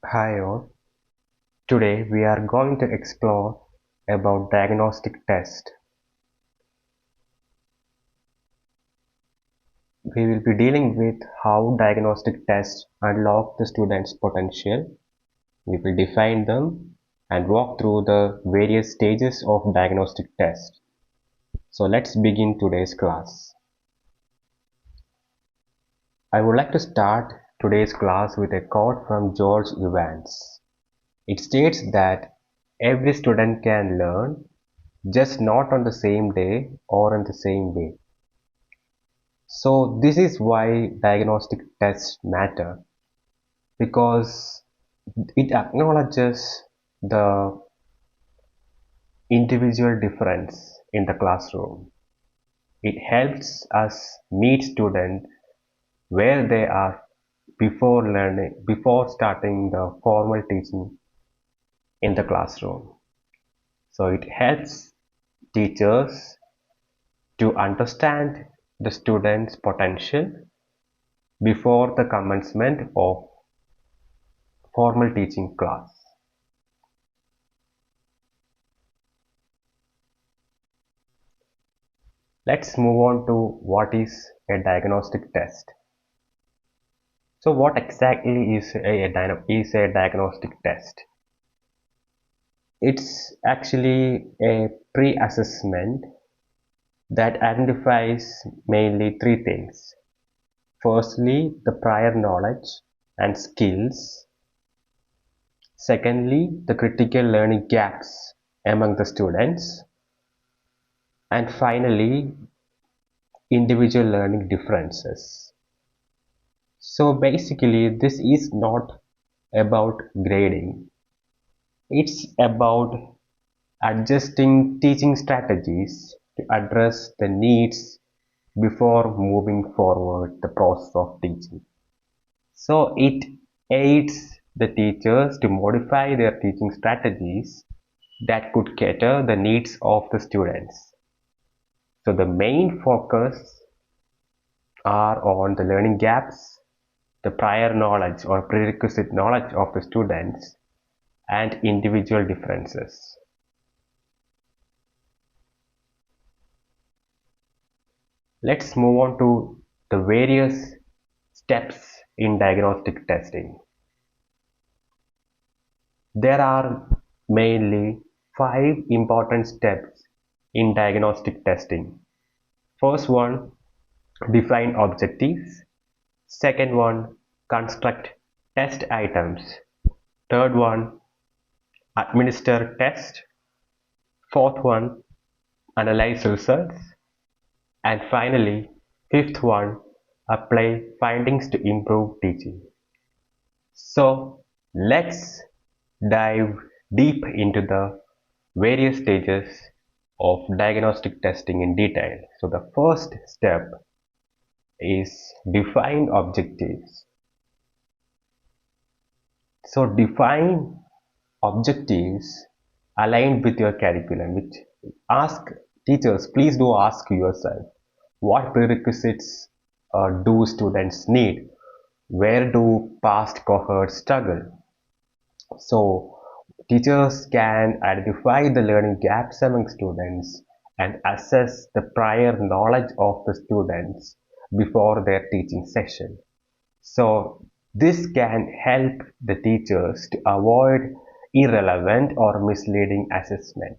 Hi all. Today we are going to explore about diagnostic test. We will be dealing with how diagnostic tests unlock the student's potential. We will define them and walk through the various stages of diagnostic test. So let's begin today's class. I would like to start today's class with a quote from George Evans. It states that every student can learn, just not on the same day or in the same way. So this is why diagnostic tests matter, because it acknowledges the individual difference in the classroom. It helps us meet students where they are before starting the formal teaching in the classroom. So it helps teachers to understand the students' potential before the commencement of formal teaching class. Let's move on to what is a diagnostic test. So what exactly is a diagnostic test? It's actually a pre-assessment that identifies mainly three things. Firstly, the prior knowledge and skills. Secondly, the critical learning gaps among the students. And finally, individual learning differences. So basically, this is not about grading. It's about adjusting teaching strategies to address the needs before moving forward the process of teaching. So it aids the teachers to modify their teaching strategies that could cater the needs of the students. So the main focus are on the learning gaps, the prior knowledge or prerequisite knowledge of the students, and individual differences. Let's move on to the various steps in diagnostic testing. There are mainly 5 important steps in diagnostic testing. First one, define objectives. Second one, construct test items. Third one, administer test. Fourth one, analyze results. And finally, fifth one, apply findings to improve teaching. So let's dive deep into the various stages of diagnostic testing in detail. So the first step is define objectives. So define objectives aligned with your curriculum, which ask teachers, please do ask yourself, what prerequisites do students need? Where do past cohorts struggle? So teachers can identify the learning gaps among students and assess the prior knowledge of the students before their teaching session. So this can help the teachers to avoid irrelevant or misleading assessment,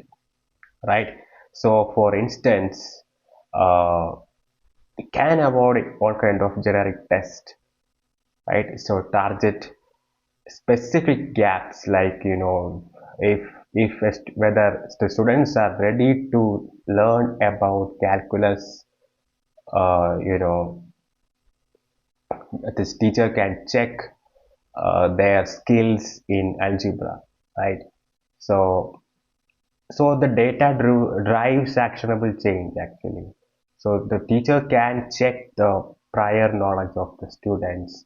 right? So for instance, uh, can avoid all kind of generic test, right? So target specific gaps, like if whether the students are ready to learn about calculus, uh, you know this teacher can check their skills in algebra, right? So so the data drives actionable change actually. So the teacher can check the prior knowledge of the students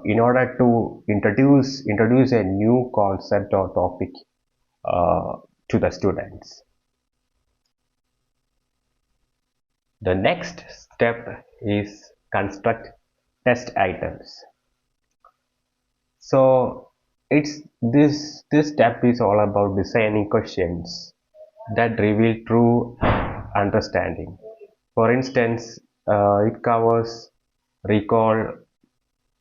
in order to introduce a new concept or topic to the students. The next step is construct test items. So it's this step is all about designing questions that reveal true understanding. For instance, it covers recall,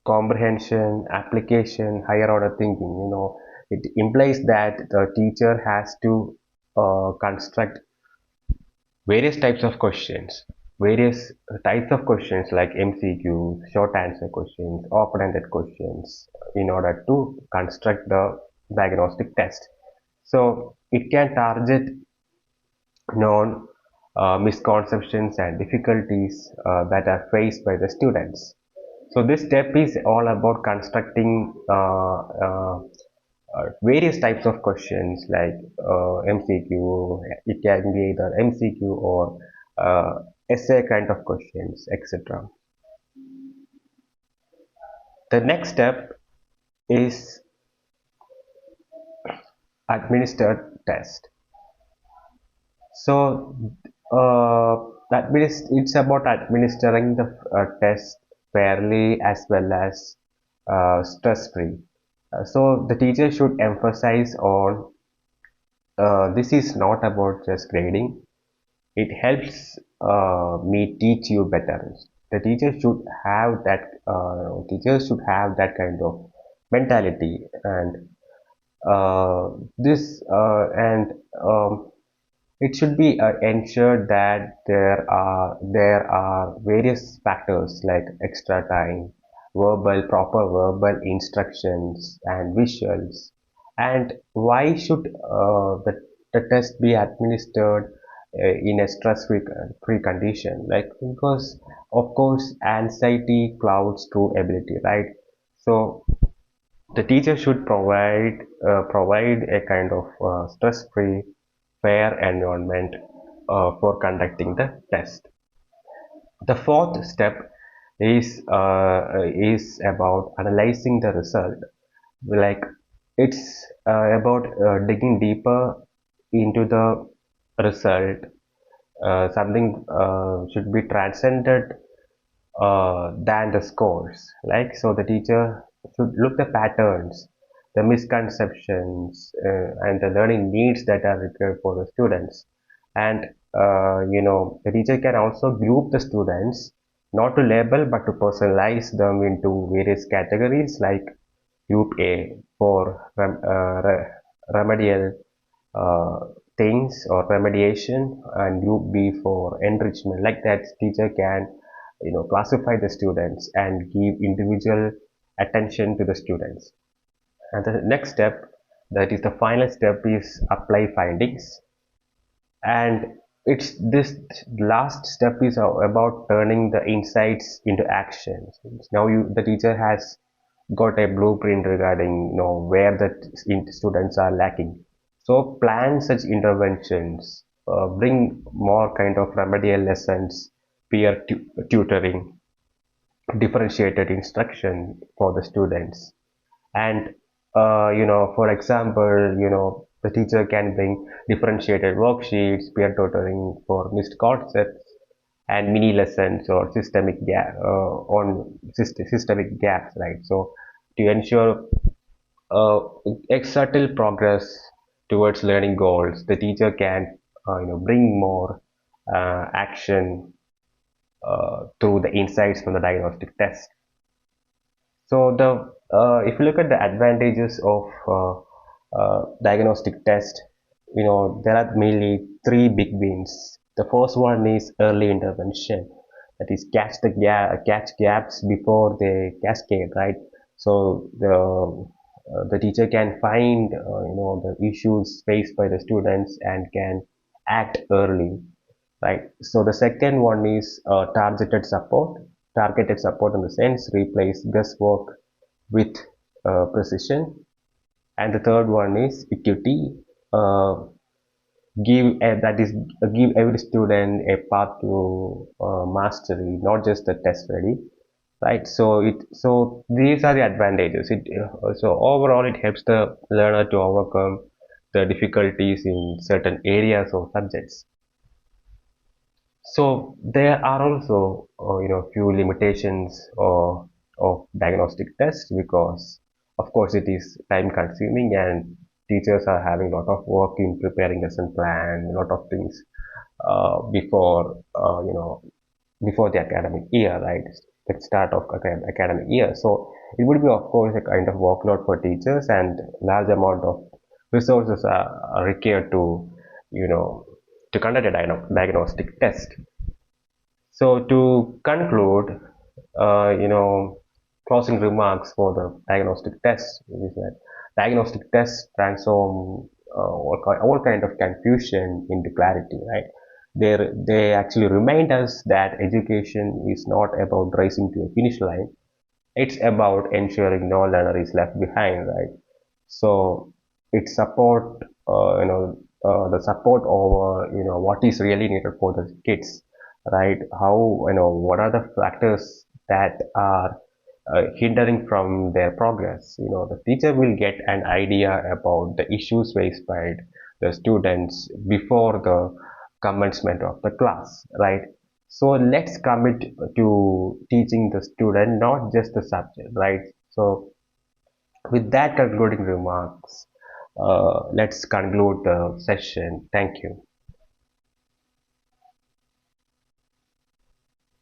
comprehension, application, higher order thinking. It implies that the teacher has to construct various types of questions like MCQs, short answer questions, open-ended questions in order to construct the diagnostic test. So it can target known misconceptions and difficulties that are faced by the students. So this step is all about constructing various types of questions like MCQ. It can be either MCQ or essay kind of questions, etc. The next step is administered test. So it's about administering the test fairly as well as stress-free. So the teacher should emphasize on this is not about just grading. It helps me teach you better. The teachers should have that kind of mentality, and this and it should be ensured that there are various factors like extra time, proper verbal instructions, and visuals. And why should the test be administered in a stress-free condition? Like, because of course anxiety clouds true ability, right? So the teacher should provide a kind of stress-free, fair environment for conducting the test. The fourth step is about analyzing the result. Like, it's about digging deeper into the result. Something should be transcended than the scores. Like, so the teacher should look the patterns, the misconceptions, and the learning needs that are required for the students. And the teacher can also group the students, not to label but to personalize them into various categories, like group A for remedial uh, things or remediation, and group B for enrichment. Like that, teacher can classify the students and give individual attention to the students. And the next step, that is the final step, is apply findings. And it's this last step is about turning the insights into actions. Now the teacher has got a blueprint regarding where the students are lacking. So plan such interventions, bring more kind of remedial lessons, peer tutoring, differentiated instruction for the students. And for example, the teacher can bring differentiated worksheets, peer tutoring for missed concepts, and mini lessons or systemic gaps, right? So to ensure uh, a subtle progress towards learning goals, the teacher can bring more action through the insights from the diagnostic test. So if you look at the advantages of diagnostic test, there are mainly three big wins. The first one is early intervention, that is catch gaps before they cascade, right? So the teacher can find the issues faced by the students and can act early, right? So the second one is targeted support in the sense replace guesswork with precision. And the third one is equity, uh, give every student a path to mastery, not just the test ready, right? So these are the advantages. So overall it helps the learner to overcome the difficulties in certain areas or subjects. So there are also few limitations of diagnostic tests, because Of course, it is time consuming, and teachers are having a lot of work in preparing lesson plan, a lot of things before before the academic year, right? The start of academic year. So it would be, of course, a kind of workload for teachers, and large amount of resources are required to, you know, to conduct a diagnostic test. So to conclude, closing remarks for the diagnostic test is that diagnostic tests transform all kind of confusion into clarity, right? They actually remind us that education is not about racing to a finish line. It's about ensuring no learner is left behind, right? So it support, the support over, what is really needed for the kids, right? How, what are the factors that are hindering from their progress? The teacher will get an idea about the issues faced by the students before the commencement of the class, right? So let's commit to teaching the student, not just the subject, right? So with that concluding remarks, let's conclude the session. Thank you.